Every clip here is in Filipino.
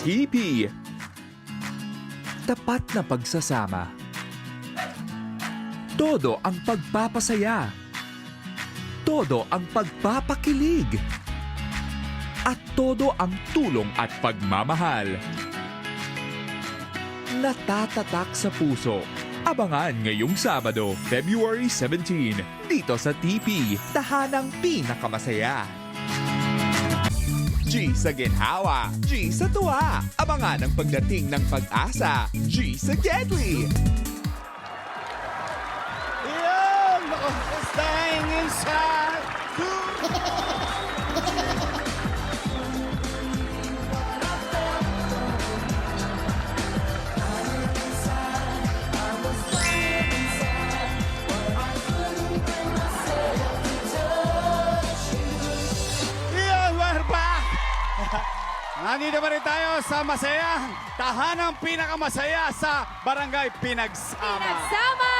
TP. Tapat na pagsasama. Todo ang pagpapasaya. Todo ang pagpapakilig. At todo ang tulong at pagmamahal. Natatatak sa puso. Abangan ngayong Sabado, February 17, dito sa TP, tahanang pinakamasaya. G sa ginhawa, G sa tuwa. Abangan ang pagdating ng pag-asa, G sa Gedli. Yan! Staying inside. Yan, we're back! Nandito pa rin tayo sa masayang tahanang pinakamasaya sa Barangay Pinagsama. Pinagsama!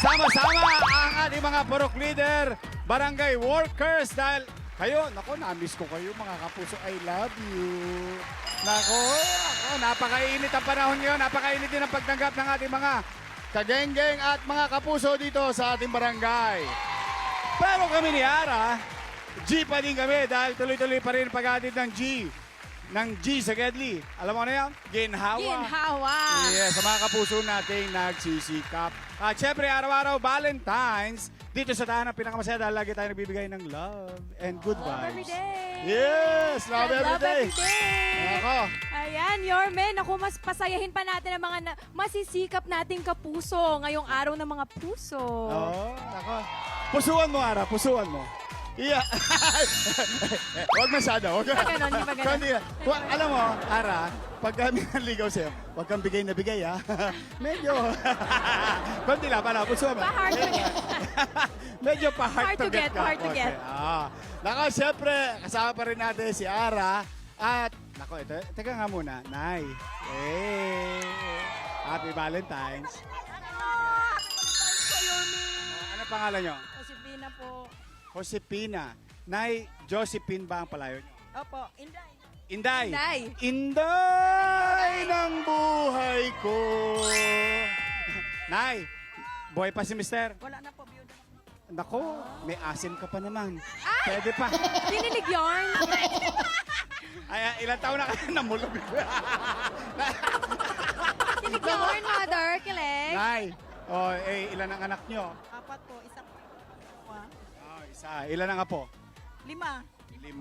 Sama-sama ang ating mga purok leader, barangay workers dahil kayo, nako, na-miss ko kayo mga kapuso. I love you. Nako, napakainit ang panahon ngayon. Napakainit din ang pagtanggap ng ating mga kageng-geng at mga kapuso dito sa ating barangay. Pero kami ni Ara, G pa din kami dahil tuloy-tuloy pa rin pag-atid ng G. Ng G sa Gedli. Alam mo na yan? Ginhawa. Ginhawa! Yes, sa mga kapuso nating nagsisikap. At syempre, araw-araw, Valentine's. Dito sa tahanan, pinakamasaya dahil lagi tayo nagbibigay ng love and good Love every vibes. day! Yes! Love every day! Ako. Ayan, Yorme, naku, mas pasayahin pa natin ang mga masisikap nating kapuso ngayong araw ng mga puso. Oo, ako. Pusuan mo, Ara. Pusuan mo. Iya. Huwag masyado. Huwag Di ba ganon? Di ba ganon? Alam mo, Ara, pag kami naligaw sa'yo, huwag kang bigay na bigay, ha? Medyo. Kunti lang, para. Pusuan mo. Pa-hard to get. Medyo pa-hard Hard to to get. get, hard to get. Nako, syempre, kasama pa rin natin si Ara. At, nako, ito, teka nga muna, Nay. Hey. Happy Valentine's. Ano pangalan nyo? Josefina po. Josepina. Nay, Josephine ba ang palayo nyo? Opo, Inday. Inday. Inday. Inday ng buhay ko. Nay, buhay pa si Mister. Wala na po, biyuda na po. Nako, may asim ka pa naman. Pwede pa. Dinilig yarn. Ay, ilang taon na kayo namulog. Dinilig yarn, mother. Kilig. Nay, ilan ang anak nyo? Apat po, isang Isa. Ilan ang apo? 5. 5.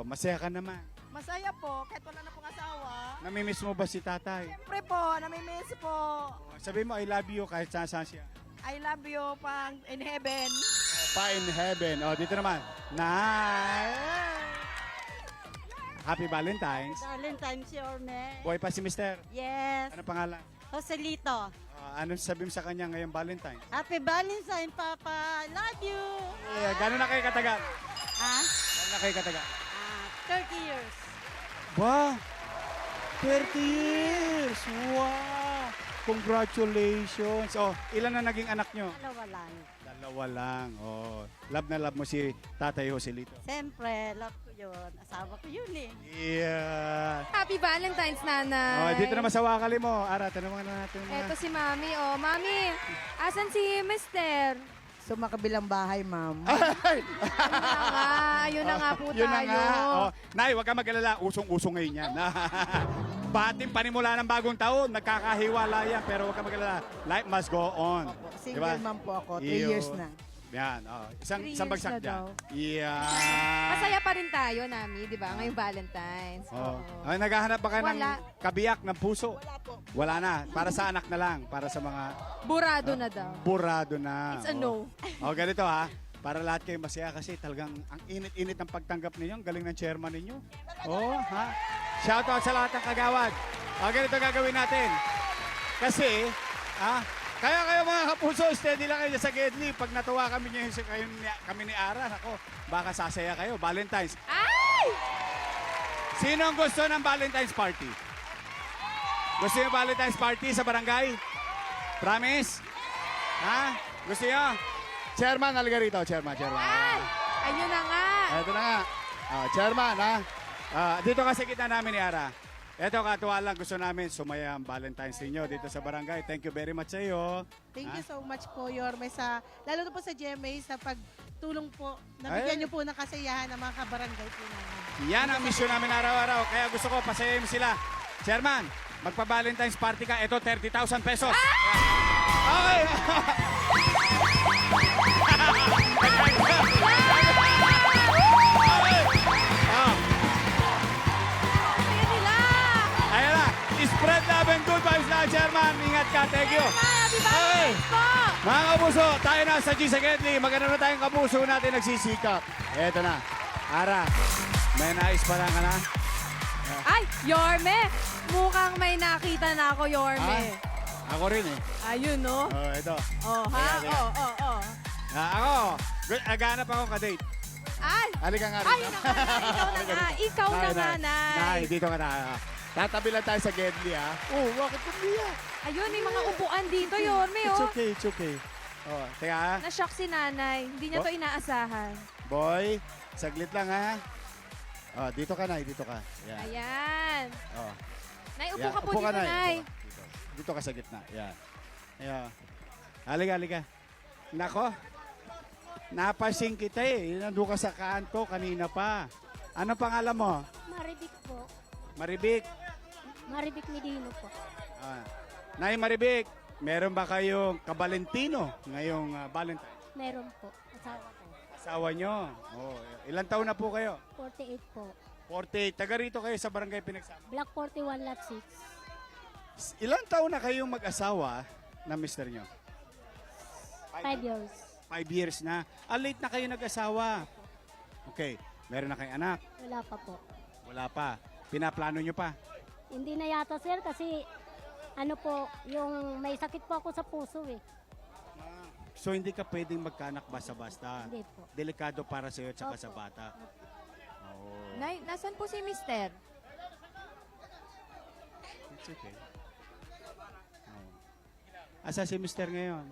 Masaya ka naman. Masaya po, kahit wala na pong asawa. Namimiss mo ba si tatay? Siyempre po, namimiss po. Sabi mo, I love you kahit saan siya. I love you pang in heaven. Pa in heaven. Dito naman. Nay! Happy Valentine's. Valentine's, Yorme. Buhay pa si Mister. Yes. Ano pangalan? Joselito. Anong sabi mo sa kanya ngayong Valentine's? Happy Valentine, Papa. Love you. Gano'n na kayo katagal? Ah, Gano'n na kayo katagal? 30 years. Wow! 30 years! Wow! Congratulations! Ilan na naging anak nyo? Dalawa lang. Dalawa lang. Love na love mo si Tatay Joselito. Siyempre, love ko yun. Asawa ko yun eh. Yeah! Happy Valentine's, nanay. Dito naman sa wakali mo. Ara, tanungan na natin. Eto si Mami. Mami, asan si Mister? So, makabilang bahay, ma'am. Ayun na nga po Yun na tayo. nga. Nay, huwag ka mag-alala. Usong-usong ngayon yan. Bating panimula ng bagong taon. Nagkakahiwala yan. Pero huwag ka mag-alala. Life must go on. Single ma'am po ako. 3 Iyo. years na. Yan. Isang 3 isang years bagsak na dyan. daw. Yeah. Masaya pa rin tayo, Nami, di ba? Ngayong Valentine's. Ay, naghahanap ba ka ng Wala. kabiyak ng puso? Wala na. Para sa anak na lang. Para sa mga Burado na daw. burado na. It's a no. Ganito ha. Para lahat kayo masaya kasi talagang ang init-init ng pagtanggap ninyo. Ang galing ng chairman ninyo. Ha? Shoutout sa lahat ng kagawad. Ganito gagawin natin. Kasi, kaya kayo mga kapuso, steady lang kayo sa Gedli. Pag natuwa kami niyo, kami ni Ara, ako, baka sasaya kayo. Valentine's. Ay! Sino ang gusto ng Valentine's party? Gusto niyo Valentine's party sa barangay? Promise? Gusto niyo? Chairman, halika rito. Chairman. Ay! Ayun na nga. Ito na nga. Chairman, Dito ka sa gitna namin ni Ara. Ito, katuwa lang. Gusto namin sumaya ang Valentine's ninyo dito sa barangay. Thank you very much sa iyo. Thank you so much po, Yorme, lalo na po sa GMA, sa pagtulong po. Nabigyan niyo po ng kasiyahan ng mga kabarangay po namin. Yan ang mission namin araw-araw. Kaya gusto ko, pasayahin mo sila. Chairman, magpa-Valentine's party ka. Ito, 30,000 pesos. Okay. Kaya nila! Ayan na. Spread love and good vibes na, Chairman. Ingat ka. Thank you. Happy Valentine's po! Mga kapuso, tayo na sa G sa Gedli. Maganda na tayong kapuso natin nagsisikap. Eto na. Ara, may nais pa lang ka na? Ay, Yorme! Mukhang may nakita na ako, Yorme. Ako rin eh. Ayun, no? Oh, ito. Oh, ha? Ayan, ayan. Oh. Ako, naghanap ako ka-date. Ay! Halika nga Ay, rin. naku, ikaw na nga. Ikaw na nga, Nay. Nay, dito ka na. Tatabi lang tayo sa Gedli, ha? Oh, bakit kumiya? Ayun, may mga upuan dito, Yorme, It's oh. okay, it's okay. Oh, teka ha. Na-shock si nanay. Hindi niya to inaasahan. Boy, saglit lang ha. Oh, dito ka, Nay, dito ka. Yan. Ayan. Oh. Nay, upo Yan, ka po upo dito, Nay. Nay. Upo ka. Dito ka sa gitna. Yan. Ayan. Halika. Nako. Napasing kita eh. Nandun ka sa kanto kanina pa. Ano pangalan mo? Maribik po. Maribik. Maribik Medino po. Ah. Nay Maribik, meron ba kayong kabalentino ngayong Valentine? Meron po. Asawa ko. Asawa nyo? Oh, ilang taon na po kayo? 48 po. 48. Taga rito kayo sa barangay Pinagsama. Block 41 lot 6. Ilang taon na kayong mag-asawa na mister nyo? 5 years. 5 years na. Late na kayo nag-asawa. Okay. Meron na kayong anak? Wala pa po. Wala pa. Pinaplano nyo pa? Hindi na yata sir kasi ano po, yung may sakit po ako sa puso eh. So hindi ka pwedeng magkanak basta-basta. Hindi po. Delikado para sa iyo at saka Opo. sa bata. Oo. Nay, nasan po si Mister? It's okay. Oh. Asa si mister ngayon?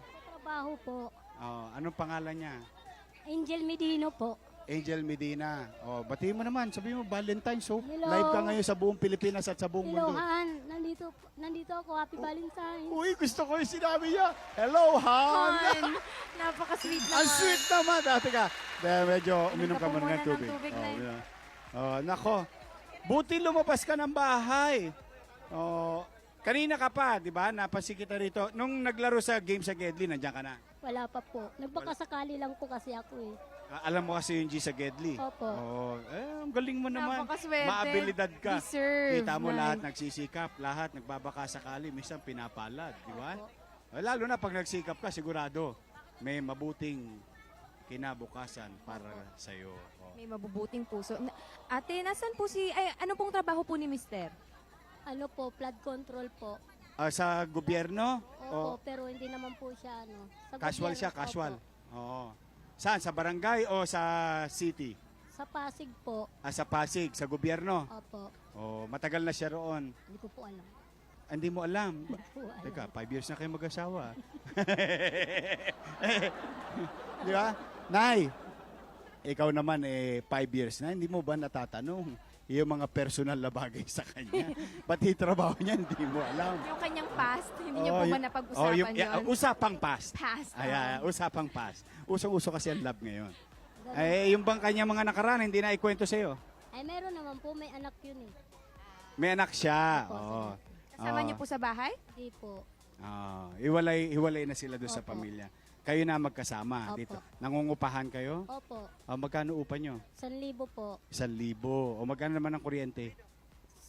Trabaho po. Oh, anong pangalan niya? Angel Medino po. Angel Medina. Oh, batiin mo naman. Sabi mo, Valentine's. So, Hello. live ka ngayon sa buong Pilipinas at sa buong Hello mundo. Han, nandito ako. Happy Valentine's. Uy, gusto ko yung sinabi niya. Hello, Han! Han, napaka-sweet naman. Ang sweet naman. Dati ka. Dahil medyo uminom ka ka po muna muna ng ng tubig. tubig, Nay. yeah. Oh, nako. Buti lumabas ka ng bahay. Oh, kanina ka pa, di ba? Napansin kita rito. Nung naglaro sa game sa Gedli, nandiyan ka na. Wala pa po. Nagbakasakali lang po kasi ako eh. Alam mo kasi yung G sa Gedli. Opo. Oh, ang galing mo naman. Napakaswerte. Maabilidad ka. Deserve, Kita mo Nay. lahat nagsisikap, lahat nagbabaka sakali, minsan pinapalad, di ba? Opo. Lalo na pag nagsikap ka, sigurado may mabuting kinabukasan para sa iyo. May mabubuting puso. Ate, nasan po ano pong trabaho po ni Mister? Ano po, flood control po. Sa gobyerno? Opo, O pero hindi naman po siya ano. Sa casual gobyerno, siya, casual? opo. Oo. Saan? Sa barangay o sa city? Sa Pasig po. Sa Pasig, sa gobyerno? Opo. Oh, matagal na siya roon. Hindi ko po alam. Hindi mo alam. Hindi ko alam. Teka, 5 years na kayo mag-asawa. Di ba? Nay, ikaw naman 5 years na, hindi mo ba natatanong yung mga personal na bagay sa kanya? Pati trabaho niya, hindi mo alam. Yung kanyang past, hindi niyo po Oh, ba yung- napag-usapan yung- yun? usapang past. Past. Ayan, usapang past. Usong-uso kasi ang love ngayon. Ganun. Yung bang kanya mga nakaraan, hindi na ikwento sa'yo? Ay, meron naman po. May anak yun eh. May anak siya. Opo, Oo. Kasama Oo. niyo po sa bahay? Hindi po. Hiwalay na sila doon sa Opo. pamilya. Kayo na magkasama Opo. dito. Nangungupahan kayo? Opo. Magkano upa nyo? 1,000 po. 1,000. O magkano naman ang kuryente?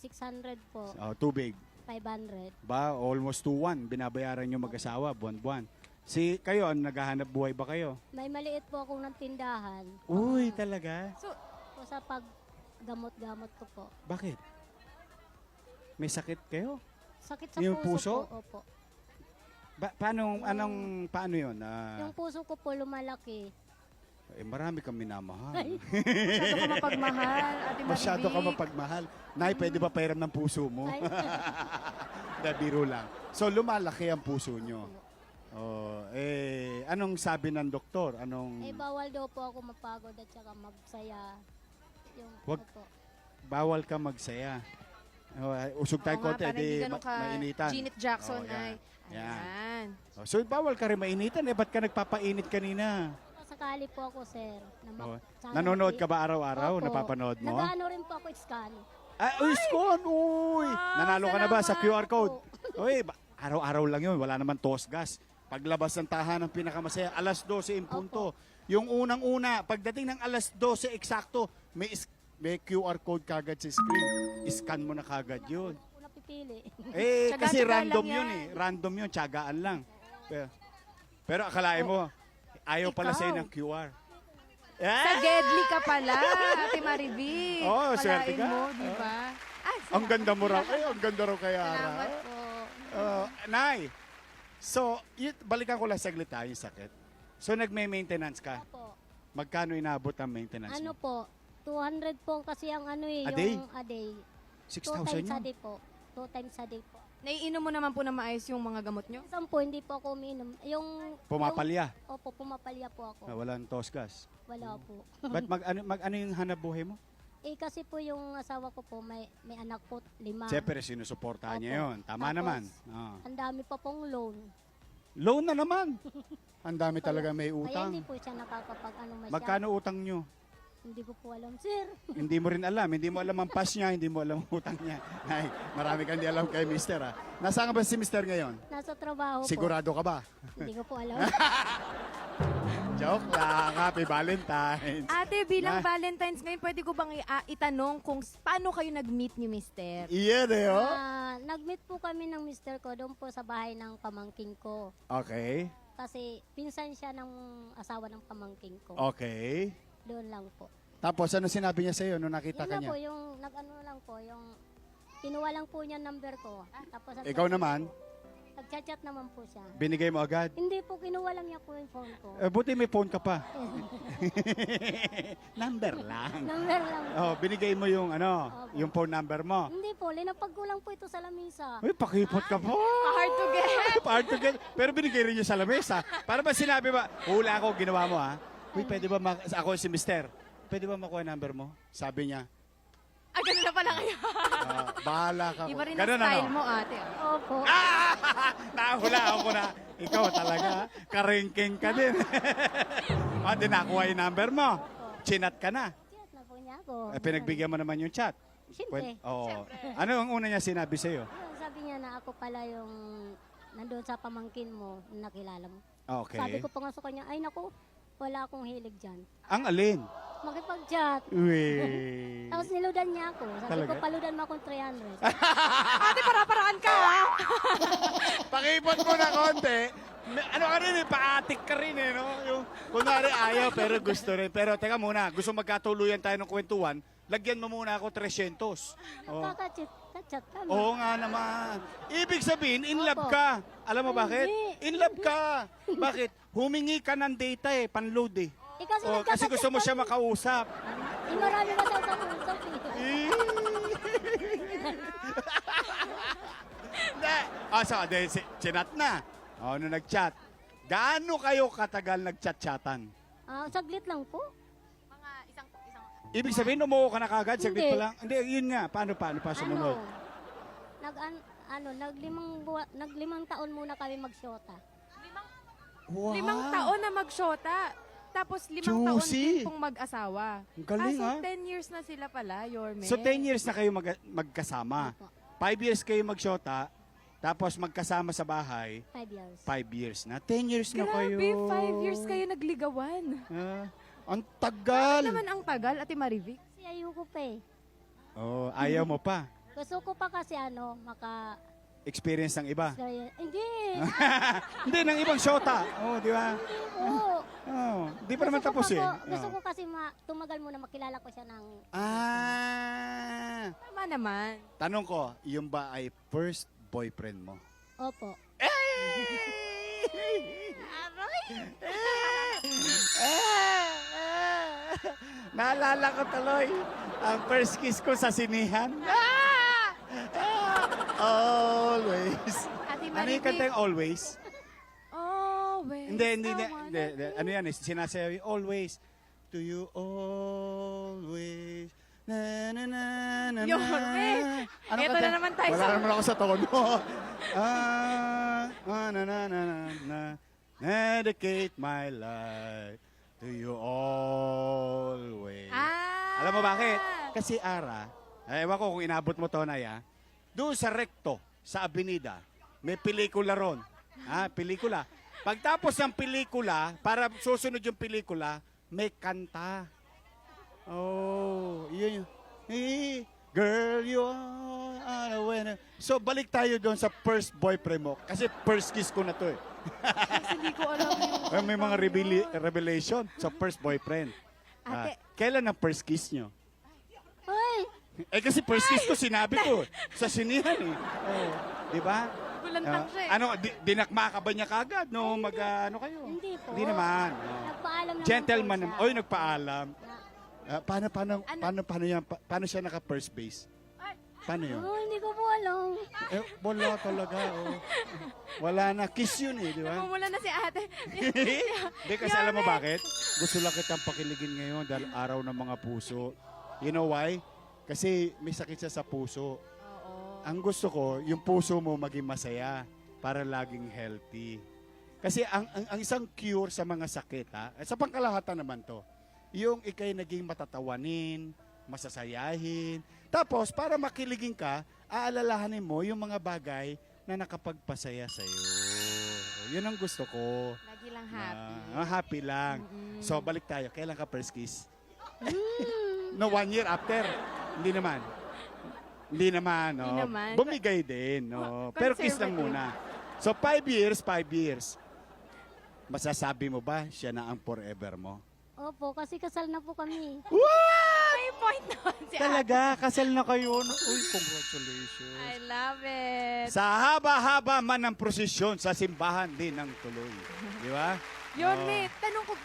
600 po. Tubig. 500. Ba, almost 2,100 binabayaran nyo mag-asawa buwan-buwan. Si kayo, naghahanap buhay ba kayo? May maliit po akong ng tindahan. Uy, talaga? So, Po sa paggamot-gamot ko po. Bakit? May sakit kayo? Sakit sa Yung puso, puso? po. Opo. Paano yun? Yung puso ko po lumalaki. Marami kang minamahal. Ay. masyado ka mapagmahal, Ate Maribik. Masyado ka mapagmahal. Nay, pwede ba pairam ng puso mo? Ay. Da, biro lang. So, lumalaki ang puso nyo. Anong sabi ng doktor? Eh, bawal daw po ako mapagod at saka magsaya. Yung, Wag- ano po. bawal ka magsaya. Usog tayo Oo nga, konti, parang di hindi ganun ka mainitan. Janet Jackson Oo, yan. ay. Yan. Ayan. So, bawal ka rin mainitan. Ba't ka nagpapainit kanina? Sakali po ako, sir. Oh. Sana Nanonood hindi- ka ba araw-araw? Opo. Napapanood mo? Nag-ano rin po ako, scan. Uy, Scon! Uy! Nanalo ka na ba sa salamat. QR code? Uy, araw-araw lang yun. Wala naman toss gas. Paglabas ng tahanan ng pinakamasaya, alas 12 in punto. Yung unang-una, pagdating ng alas 12 eksakto, may QR code kagad sa screen. Scan mo na kagad yun. Ako napipili. Kasi Tsaga-tsaga random lang yun yan. Random yun, tiyagaan lang. Pero akalain mo, ayaw pala Ikaw. sa'yo ng QR. Sa Gedli ka pala, Ate Marivic. Oo, swerte Kalain ka. mo, di ba? Ay, Ang ganda mo raw. Ay, ang ganda raw kay Ara. Salamat po. Nay, so, balikan ko lang saglit tayo yung sakit. So, nagme-maintenance ka. Opo. Magkano inabot ang maintenance Ano mo? po, 200 po kasi ang ano A eh, day? yung a day. 2 6,000 times a yun. day po. 2 times a day po. Naiinom mo naman po na maayos yung mga gamot nyo? Minsan po, hindi po ako umiinom. Pumapalya. Opo, pumapalya po ako. Walang tosgas. Wala po. Ba't ano yung hanap buhay mo? Eh kasi po yung asawa ko po, may anak po, 5. Siyempre, sinusuportahan niya Opo. yun. Tama Tapos, naman. Oh. Ang dami pa pong loan. Loan na naman. Ang dami talaga may Kaya hindi utang. po siya nakakapag ano masyado. Magkano utang nyo? Hindi ko po alam, sir. Hindi mo rin alam. Hindi mo alam ang pass niya. Hindi mo alam ang utang niya. Ay, marami kang di alam kay Mister. Ha? Nasaan ka ba si Mister ngayon? Nasa trabaho Sigurado ka ba? po. Hindi ko po alam. Joke lang. Happy Valentine's. Ate, bilang Na- Valentine's ngayon, pwede ko bang itanong kung paano kayo nag-meet ni Mister? Iyan eh, oh. Nag-meet po kami ng mister ko doon po sa bahay ng pamangking ko. Okay. Kasi pinsan siya ng asawa ng pamangking ko. Okay. Doon lang po. Tapos, ano sinabi niya sa'yo nung nakita Yun ka na po, niya? yung nag-ano lang po, yung kinuha lang po niya number ko. Tapos Ikaw naman, nag-chat naman po siya. binigay mo agad? Hindi po, kinuha lang niya po yung phone ko. Buti may phone ka pa. Number lang. Number lang. Oh, binigay mo yung Opo. yung phone number mo. Hindi po, linapag ko lang po ito sa lamisa. Uy, pakipot ka po. Hard to get. Hard to get. Pero binigay rin niyo sa lamesa. Para ba sinabi ba, hula ako, ginawa mo ha? Uy, pwede ba, ako si Mister, pwede ba makuha number mo? Sabi niya, Ah, ganun na pala kayo. bahala ka. Iba rin ang Ganun, style ano? mo, ate. Opo. Nahulaan ko na. Ikaw talaga, karingking ka din. Di nakuha yung number mo. Chinat ka na. Chat na po niya ako. Pinagbigyan mo naman yung chat. Siyempre. Oo. Ano ang una niya sinabi sa'yo? Sabi niya na ako pala yung nandun sa pamangkin mo, nakilala mo. Okay. Sabi ko pa nga sa kanya, ay naku, wala akong hilig dyan. Ang alin? Makipag-chat. Uy. Tapos niludan niya ako. Sabi Talaga? ko, paludan mo akong 300. Ate, para-paraan ka, ha? Pakipot mo na konti. Ano ka rin eh, paatik ka rin eh, no? Yung, kunwari ayaw, pero gusto rin. Pero teka muna, gusto magkatuluyan tayo ng kwentuhan, lagyan mo muna ako 300. Oh. Nakaka-chat kami. Oo nga naman. Ibig sabihin, in love Opo. ka. Alam mo bakit? Hindi. In love ka. Bakit? Humingi ka ng data eh, panload eh. Eh, kasi, Oh, kasi gusto mo siya makausap. Eh, marami ba sa usap eh. Hindi. So, chinat na. Nung nag-chat. Gaano kayo katagal nag-chat-chatan? Saglit lang po. Mga isang... Ibig sabihin, umuo ka na kagad, saglit Hindi. pa lang. Hindi, yun nga. Paano pa sumunod? Nag-5 taon muna kami magsyota. Wow. 5 taon na magsyota. Tapos 5 taon Juicy. din pong mag-asawa. Ang galing, so ha? 10 years na sila pala, Yorme. So 10 years na kayo magkasama. Opo. 5 years kayo magsyota, tapos magkasama sa bahay, 5 years. 5 years na. 10 years na kayo. Grabe, 5 years kayo nagligawan. Ang tagal. Ano naman ang tagal, Ate Marivic? Kasi ayoko pa eh. Oh, ayaw mo pa. Gusto ko pa kasi Experience ng iba. Hindi. Hindi, ng ibang syota. Oh, di ba? Oo. Oh, di pa naman Gusto ko tapos pa eh. ko- Gusto Oh. ko kasi tumagal muna makilala ko siya ng... Tama naman. Tanong ko, yung ba ay first boyfriend mo? Opo. Naalala ko tuloy ang first kiss ko sa sinihan. Always. Ate Ano yung kanta Marivic. yung always? Always. Hindi. I wanna Ano yan eh, sinasayaw yung always. Do you always Yorme, Ano eto kanta? na naman tayo Wala sa- naman ako sa tono. Dedicate my life to you always. Ah! Alam mo bakit? Kasi Ara, ewan ko kung inabot mo to na doon sa rekto, sa Avenida, may pelikula ron. Pelikula. Pagtapos ng pelikula, para susunod yung pelikula, may kanta. Oh, yun yun. Hey, girl, you are a winner. So, balik tayo doon sa first boyfriend mo. Kasi first kiss ko na to eh. Kasi hindi ko alam yung... May mga revelation sa first boyfriend. Ate, Kailan ang first kiss nyo? Ay, Kasi first kiss ko, sinabi ko, sa sinihan eh. Oh, di ba? gulantang siya eh. Ano, dinakma ka ba niya kagad? No, ano kayo? hindi po. Hindi naman. Oh. Nagpaalam naman Gentleman po naman. siya. Oy, nagpaalam. Paano siya naka first base? Paano yun? Oh, hindi ko po alam. Wala talaga. Oh. Wala na. Kiss yun eh, di ba? Namumula na si ate. Hindi, kasi alam mo bakit? Gusto lang kitang pakiligin ngayon dahil araw ng mga puso. You know why? Kasi may sakit siya sa puso. Oo. Ang gusto ko, yung puso mo maging masaya para laging healthy. Kasi ang isang cure sa mga sakit, sa pangkalahatan naman to, yung ikay naging matatawanin, masasayahin. Tapos, para makiligin ka, aalalahanin mo yung mga bagay na nakapagpasaya sa'yo. Yun ang gusto ko. Lagi lang happy. Happy lang. Mm-mm. So, balik tayo. Kailan ka first kiss? No, 1 year after. Hindi naman. Hindi naman. No. Hindi naman. Bumigay din. No. Pero kiss lang muna. So, 5 years. Masasabi mo ba siya na ang forever mo? Opo, kasi kasal na po kami. May point naman si ate. Talaga? Kasal na kayo? Uy, congratulations. I love it. Sa haba-haba man ng prosesyon, sa simbahan din ang tuloy. Di ba? Yorme,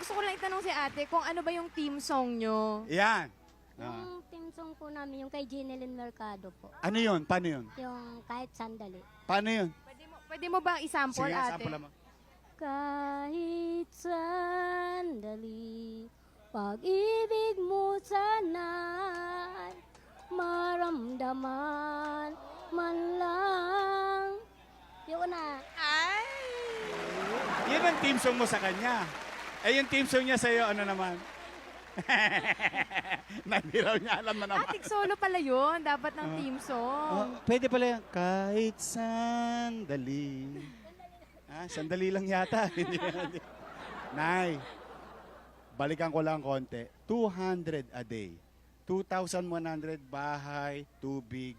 gusto ko lang itanong si ate kung ano ba yung team song nyo. Yan. Yung team song po namin, yung kay Jeneline Mercado po. Ano yun? Paano yun? Yung kahit sandali. Paano yun? Pwede mo ba i-sample, Sige, ate? sample mo. Kahit sandali, pag-ibig mo sana'y maramdaman man lang. Yun na. Ay! Yun ang team song mo sa kanya. Yung team song niya sa'yo, ano naman? Hindi raw niya alam na naman. Atik solo pala yun. Dapat ng team song. Pwede pala yan. Kahit sandali. Sandali lang yata. Nay, balikan ko lang konti. 200 a day. 2,100 bahay, tubig,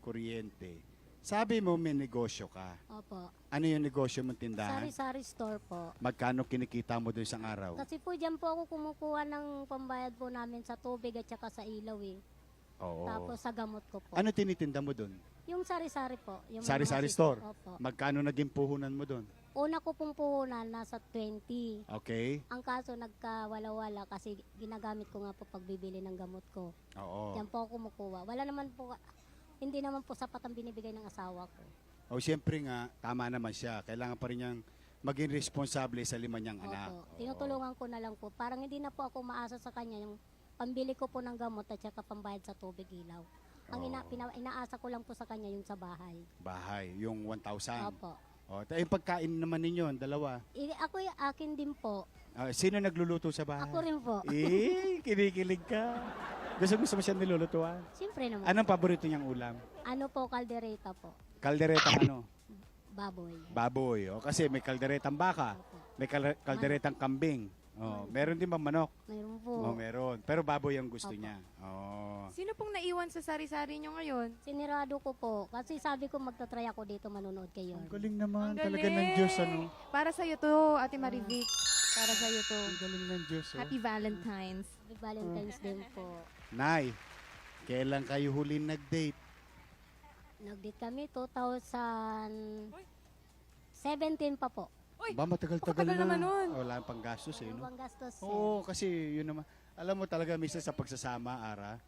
kuryente. Sabi mo may negosyo ka. Opo. Ano yung negosyo mong tindahan? Sari-sari store po. Magkano kinikita mo doon isang araw? Kasi po dyan po ako kumukuha ng pambayad po namin sa tubig at saka sa ilaw eh. Oo. Tapos sa gamot ko po. Ano tinitinda mo doon? Yung sari-sari po. Yung Sari-sari mga store? Opo. Magkano naging puhunan mo doon? Una ko pong puhunan, nasa 20. Okay? Ang kaso nagkawala-wala kasi ginagamit ko nga po pagbibili ng gamot ko. Oo. Diyan po ako kumukuha. Wala naman po, hindi naman po sapat ang binibigay ng asawa ko. O siyempre nga, tama naman siya. Kailangan pa rin niyang maging responsable sa 5 niyang anak. Opo. Oo. Tinutulungan ko na lang po. Parang hindi na po ako maasa sa kanya yung pambili ko po ng gamot at saka pambayad sa tubig ilaw. Ang inaasa ko lang po sa kanya yung sa bahay. Bahay, yung 1,000. Opo. O, yung pagkain naman ninyo, dalawa. Ako yung akin din po. Sino nagluluto sa bahay? Ako rin po. Kinikilig ka. Gusto mo siya nilulutuan? Siyempre naman. Anong paborito niyang ulam? Ano po, kaldereta po. Kalderetang ano? Baboy. Baboy. O, kasi may kalderetang baka. Opo. May kalderetang kambing. O, meron din ba manok? Mayroon O, po. meron. Pero baboy ang gusto Opo. niya. O. Sino pong naiwan sa sari-sari nyo ngayon? Sinirado ko po. Kasi sabi ko magta-try ako dito manonood kayo. Ang galing naman. Ang Talaga galing. ng Diyos, ano? Para sa'yo to, Ate Marivic. Para sa'yo to. Ang galing ng Diyos, oh. Happy Valentine's. Happy Valentine's Day po. Nay, kailan kayo huli nag-date? Nag-date kami 2017 pa po. Uy, Ba, matagal-tagal matagal na. naman nun. Wala pang gastos, eh, Ano no? bang gastos? Oo, kasi yun naman. Alam mo talaga, minsan sa pagsasama, Ara,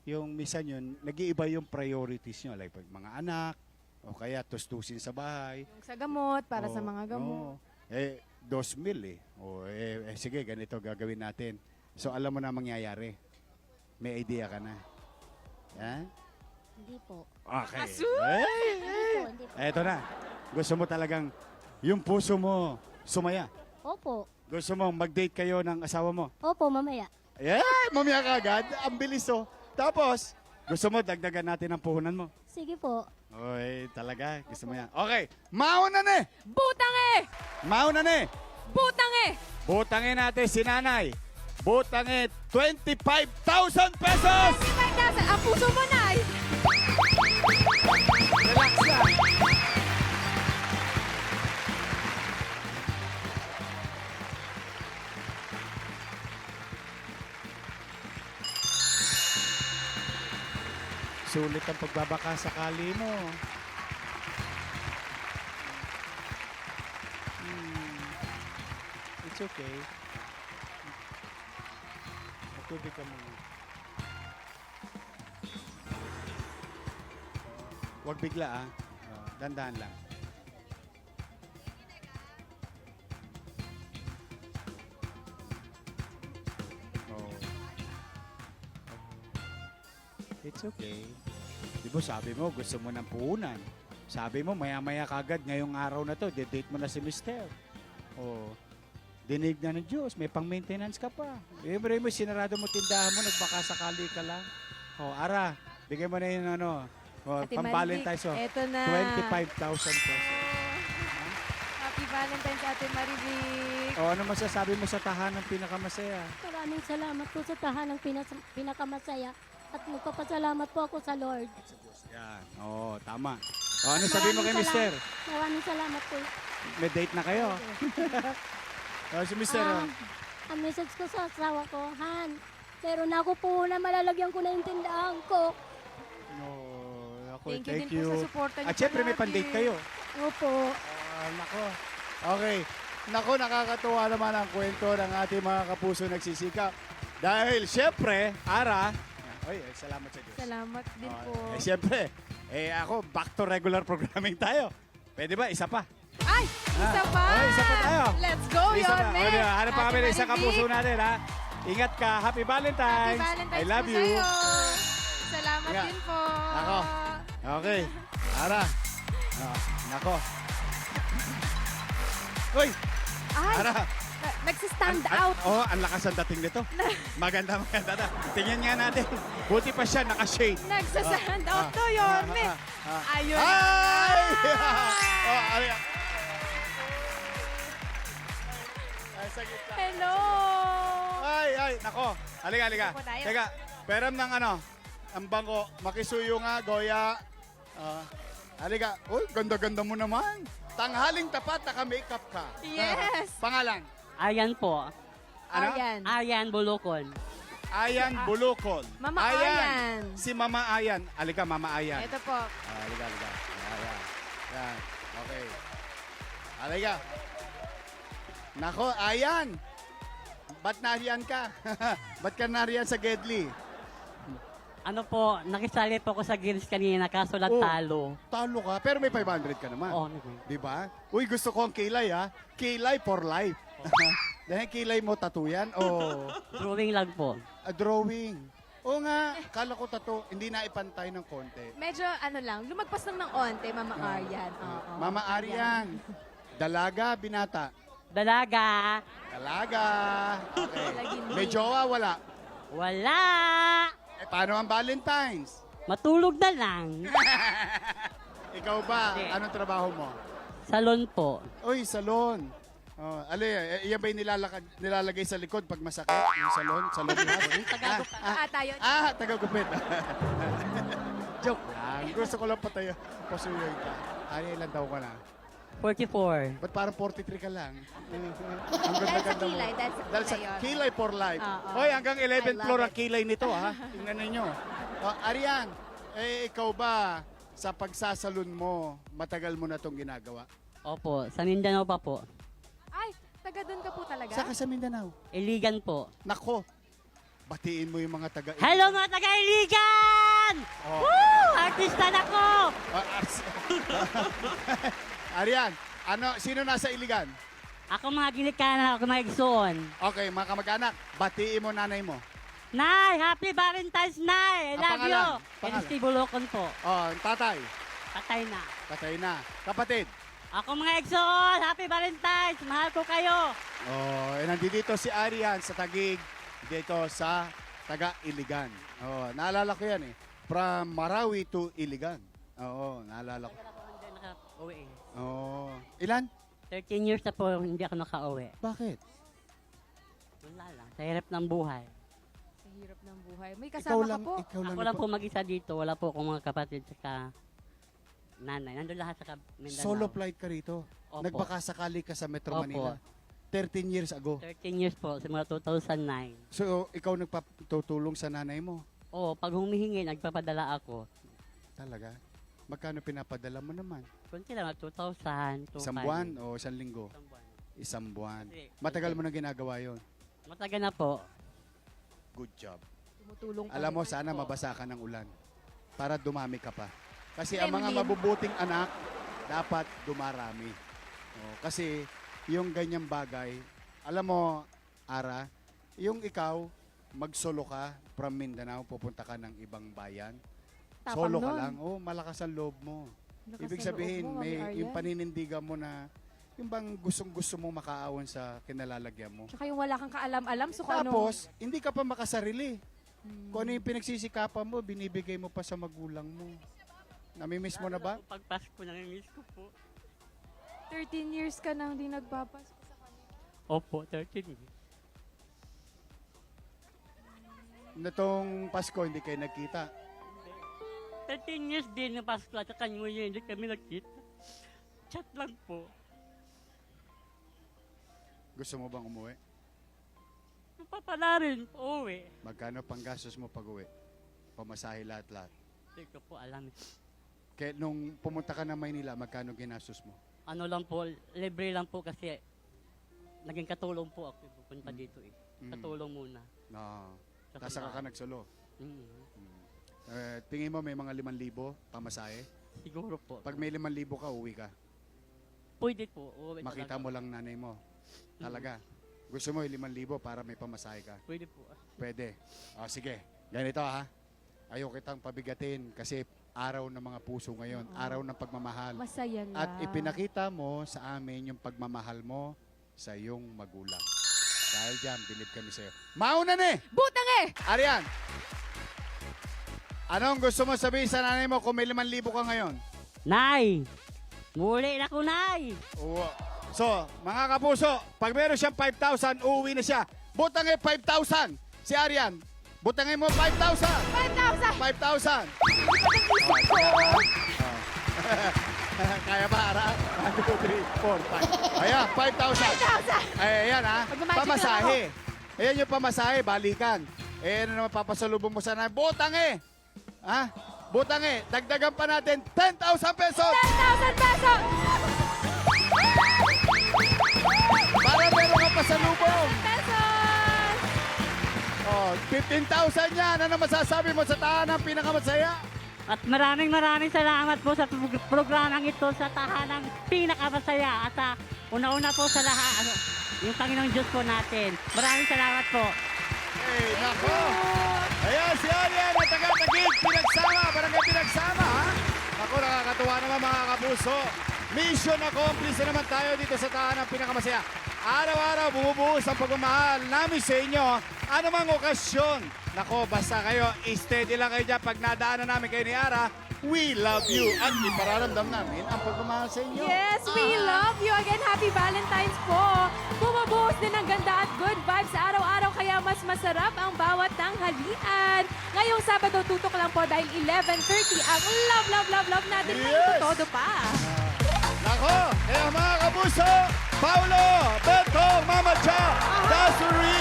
yung minsan yun, nag-iiba yung priorities nyo. Like, pag mga anak, o kaya tustusin sa bahay. Yung sa gamot, para sa Oo, mga gamot. oo. 2,000 eh. Sige, ganito gagawin natin. So, alam mo na mangyayari. May idea ka na? Yan? Hindi po. Okay. Asu! Hindi po. Eto na. Gusto mo talagang yung puso mo sumaya. Opo. Gusto mo mag-date kayo ng asawa mo. Opo, mamaya. Yeah, mamaya ka agad. Ang bilis oh. Tapos, gusto mo dagdagan natin ang puhunan mo. Sige po. Oy, talaga. Gusto mo yan. Okay. Mauna na eh. Butang eh! Mauna na eh. Butang eh! Butangin natin si nanay. Butangin 25,000 pesos! 25,000! Ang puso mo, Nay! Relax lang. Sulit ang pagbabaka sakali mo. It's okay. Matubig ka muna. Huwag bigla ah. Dandahan lang. Oh. It's okay. Di ba sabi mo gusto mo ng puhunan? Sabi mo maya-maya kagad ngayong araw na to, date mo na si Mister. Oh. Dinig na ng Diyos, may pang-maintenance ka pa. Libre mo, sinarado mo tindahan mo, nagbaka sakali ka lang. Oh, Ara, bigyan mo na yung ano, oh, Ate pang-Valentine's. Oh. Marivic, eto na. 25,000 pesos. Happy Valentine's, Ate Marivic. Oh, ano masasabi mo sa tahanang pinakamasaya? Maraming salamat po sa tahanang pinakamasaya at magpapasalamat po ako sa Lord. Yan. Oh, tama. Oh, ano sabi mo kay Mister? Maraming salamat po. May date na kayo. Oh, si Mister. Oh. Ang message ko sa asawa ko, Han, meron ako po na malalagyan ko na yung tindahan ko. Oh, ako, Thank you thank din you. po sa suporta niyo At syempre may palagi. pan-date kayo. Opo. Nako. Okay. Nako, nakakatuwa naman ang kwento ng ating mga kapuso nagsisikap. Dahil syempre, Ara, oy, salamat sa Diyos. Salamat din po. Syempre, ako, back to regular programming tayo. Pwede ba? Isa pa. Ay! Isa pa! Oh, isa pa tayo. Let's go, Isa pa. Yorme! O, diba? Hanap pa Ate kami ng isang Marivic, kapuso natin, ha? Ingat ka. Happy Happy Valentine's. Valentine's I love po you. sa'yo. Salamat Ingat. din po. Nako. Okay. Ara. Nako. Uy! Ay! Ara. Nagsistand out. Oh, ang lakas ang dating nito. Maganda, maganda na. Tingnan nga natin. Buti pa siya, naka-shade. Nagsistand out to, Yorme. Ayun. Ay! Oh, ay! Ay, sa gitna. Hello! Ay, nako. Halika, halika. Opo, tayo. Teka, peram ng ano, ang bangko. Makisuyo nga, Goya. Halika. Uy, ganda-ganda mo naman. Tanghaling tapat, naka-makeup ka. Yes. Pangalan? Ayan po. Ano? Ayan. Ayan, Bulukon. Ayan Bulukol. Mama Ayan. Si Mama Ayan. Halika, Mama Ayan. Ito po. Halika, halika. Ayan. Yan. Okay. Halika. Nako, Ayan. Ba't nariyan ka? Ba't ka nariyan sa Gedli? Ano po, nakisali po ako sa games kanina, kaso lang Oh. talo. Talo ka, pero may 500 ka naman. Oh, Di ba? Uy, gusto ko ang kilay, ha? Kilay for life. Dahil kilay mo, tattoo yan? O drawing lang po. a drawing? Oo nga, kala ko tattoo. Hindi na ipantay ng konti. Medyo ano lang, lumagpas lang ng onte, Mama Aryan. Oo. Mama Arian, dalaga, binata. Dalaga. Dalaga. Okay. Dalagindi. May jowa, wala. Wala. Paano ang Valentine's? Matulog na lang. Ikaw ba? Hindi. Anong trabaho mo? Salon po. Uy, salon. Oh, iyan ba yung nilalagay sa likod pag masakit? Yung salon? Salon Tayo. Tagagupit. Joke lang. Gusto ko lang pasuyoy ka. Ano ilan daw ka na? 44. Ba't parang 43 ka lang? Ang Dahil sa ganda-ganda mo. kilay, dahil sa Dahil sa kilay yun. kilay for life. Oo. Hoy, hanggang 11th I love floor ang it. kilay nito, ha? Tingnan ninyo. Arian, ikaw ba sa pagsasalon mo, matagal mo na itong ginagawa? Opo, sa Mindanao pa po. Ay, taga doon ka po talaga? Saka sa Mindanao. Iligan po. Nako, batiin mo yung mga taga... Hello mga taga-Iligan! Oh. Woo! Artista na ko! Arian, sino nasa Iligan? Ako mga ginikanan, ako mga igsoon. Okay, mga kamag-anak, batiin mo nanay mo. Nay, happy Valentine's Night! I Ang love you! pangalan? Pangalan? Kenny Bulokon po. Oh, tatay. Patay na. Patay na. Kapatid. Ako mga Exxon, happy Valentine's! Mahal ko kayo! Oh, nandito si Arian sa Taguig, dito sa Taga-Iligan. Oh, naalala ko yan eh. From Marawi to Iligan. Oo, naalala ko. Tagal ako hindi nakauwi. Oh, ilan? 13 years na po hindi ako nakauwi. Bakit? Wala lang. Sa hirap ng buhay. Sa hirap ng buhay. May Ikaw kasama lang, ka po. ikaw lang. Ako lang po mag-isa dito. Wala po akong mga kapatid saka nanay. Nandun lahat sa Mindanao. Solo flight ka rito. Opo. Nagbakasakali ka sa Metro Opo. Manila. 13 years ago. 13 years po, simula 2009. So, ikaw nagpatutulong sa nanay mo? Oo, pag humihingi, nagpapadala ako. Talaga? Magkano pinapadala mo naman? Kunti lang, 2,000, 2,500. Isang buwan o isang linggo? Isang buwan. Isang buwan. Kasi- Matagal mo na ginagawa yon. Matagal na po. Good job. Tumutulong ka Alam mo, rin. sana po. mabasa ka ng ulan para dumami ka pa. Kasi ang mga Lemlim. mabubuting anak, dapat dumarami. Kasi yung ganyang bagay, alam mo, Ara, yung ikaw, magsolo ka from Mindanao, pupunta ka ng ibang bayan. Tapang Solo ka nun. lang. Oh, malakas ang loob mo. Lakas Ibig ng loob sabihin, mo, Mami may Aryan. yung paninindigan mo na yung bang gustong-gusto mo makaawon sa kinalalagyan mo. Tsaka yung wala kang kaalam-alam. So, kung ano, Tapos, hindi ka pa makasarili. Kung ano yung pinagsisikapan mo, binibigay mo pa sa magulang mo. Namimiss mo na ba? Pag Pasko, namimiss ko po. 13 years ka nang hindi nagpapasko sa kanya. Opo, 13 years. Natong Pasko, hindi kayo nagkita. 13 years din ng Pasko at saka New Year, hindi kami nagkita. Chat lang po. Gusto mo bang umuwi? Napapala rin po, uwi. Magkano pang gastos mo pag uwi? Pamasahe lahat-lahat. Hindi ko po alam. Kaya nung pumunta ka ng Maynila, magkano ginastos mo? Ano lang po, libre lang po kasi naging katulong po ako pupunta dito eh. Katulong muna. No. Sa Kasaka ka trabaho. nagsolo. Mm, Tingin mo may mga 5,000 pamasahe? siguro po. Pag may 5,000 ka, uwi ka. Pwede po. Uwi Makita talaga. mo lang nanay mo. Talaga. Gusto mo yung 5,000 para may pamasahe ka? Pwede po. Pwede. O sige, ganito ha. Ayaw kitang pabigatin kasi araw ng mga puso ngayon. Araw ng pagmamahal. Masaya lang. At ipinakita mo sa amin yung pagmamahal mo sa iyong magulang. Dahil dyan, bilib kami sa'yo. Mauna ni! Butang eh! Arian! Anong gusto mo sabihin sa nanay mo kung may 5,000 ka ngayon? Nay! Muli na ko, Nay! Oo. So, mga kapuso, pag meron siyang 5,000, uuwi na siya. Butangin 5,000. Si Arian, butangin mo 5,000. 5,000! 5,000. Kaya ba, Ara? 1, 2, 3, 4, 5. Ayan, 5,000. 5,000! Ay, ayan ha. Magmamagic Pamasahe. Ayan yung pamasahe, balikan. Eh, ano naman papasalubong mo sana? Butangi! Ha? Butangi, dagdagan pa natin 10,000 pesos 10,000 pesos! para meron kang pasalubong. Pesos! Oh, 15,000 yan. Ano masasabi mo sa tahanang pinakamasaya? At maraming salamat po sa programang ito sa tahanang pinakamasaya. At una-una po sa lahat, yung Panginoong Diyos po natin. Maraming salamat po. Hey, nako. Ayan, si Arian na taga-Taguig, pinagsama, barangay pinagsama, ha? Ako, nakakatuwa naman mga kapuso. Mission accomplished na naman tayo dito sa tahanang pinakamasaya. Araw-araw, bumubuhos ang pagmamahal namin sa inyo. Ano mang okasyon. Nako, basta kayo, steady lang kayo dyan. Pag nadaanan namin kayo ni Ara, we love you. At ipararamdam namin ang pagmamahal sa inyo. Yes, we love you. Again, happy Valentine's po. Bumubuhos din ng ganda at good vibes sa araw-araw kaya mas masarap ang bawat tanghalian. Ngayong Sabado, tutok lang po dahil 11:30 ang love natin. Yes! Todo pa. Nako, kaya mga kapuso, Paulo, Bentong, Mama Cha, Dasuri,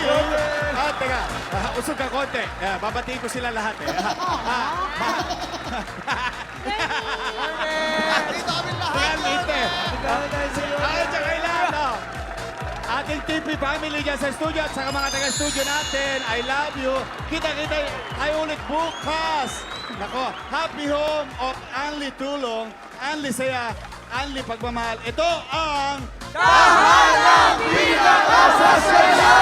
at teka, usog ka konti. Babatiin ko sila lahat eh. Dito kami lahat. At saka ilan, no? Ating TP family dyan sa studio at saka mga taga-studio natin, I love you. Kita-kita tayo ulit bukas. Nako, happy home of Anli Tulong, Anli Saya, Anli Pagmamahal. Ito ang Tahanang Pinakamasaya!